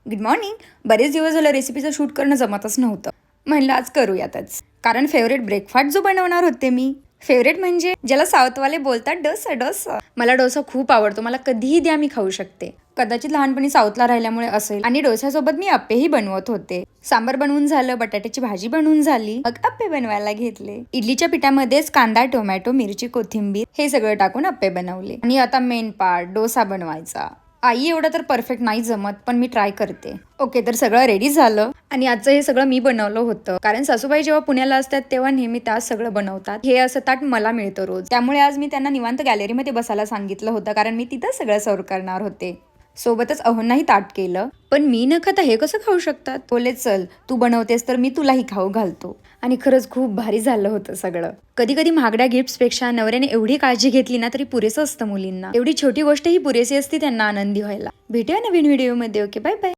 Good morning. बरेच दिवस झालं रेसिपीचं शूट करणं जमतच नव्हतं. म्हणलं आज करूयातच. कारण फेवरेट ब्रेकफास्ट जो बनवणार होते मी, फेवरेट म्हणजे ज्याला साऊथवाले बोलतात डोसा. डोसा मला डोसा खूप आवडतो. मला कधीही द्या, मी खाऊ शकते. कदाचित लहानपणी साऊथला राहिल्यामुळे असेल. आणि डोस्यासोबत मी अप्पेही बनवत होते. सांबार बनवून झालं, बटाट्याची भाजी बनवून झाली, मग अप्पे बनवायला घेतले. इडलीच्या पिठामध्येच कांदा, टोमॅटो, मिरची, कोथिंबीर हे सगळं टाकून अप्पे बनवले. आणि आता मेन पार्ट डोसा बनवायचा. आई एवढं तर परफेक्ट नाही जमत, पण मी ट्राय करते. ओके, तर सगळं रेडी झालं. आणि आजचं हे सगळं मी बनवलं होतं, कारण सासूबाई जेव्हा पुण्याला असतात तेव्हा नेहमी त्याच सगळं बनवतात. हे असं ताट मला मिळतं रोज. त्यामुळे आज मी त्यांना निवांत गॅलरीमध्ये बसायला सांगितलं होतं, कारण मी तिथं सगळं सर्व करणार होते. सोबतच अहोंनाही ताट केलं. पण मी न खाता हे कसं खाऊ शकतात? बोले चल, तू बनवतेस तर मी तुलाही खाऊ घालतो. आणि खरंच खूप भारी झालं होतं सगळं. कधी कधी महागड्या गिफ्ट्सपेक्षा नवऱ्याने एवढी काळजी घेतली ना तरी पुरेसं असतं मुलींना. एवढी छोटी गोष्ट ही पुरेसी असते त्यांना आनंदी व्हायला. भेटूया नवीन व्हिडिओमध्ये. Okay, bye bye.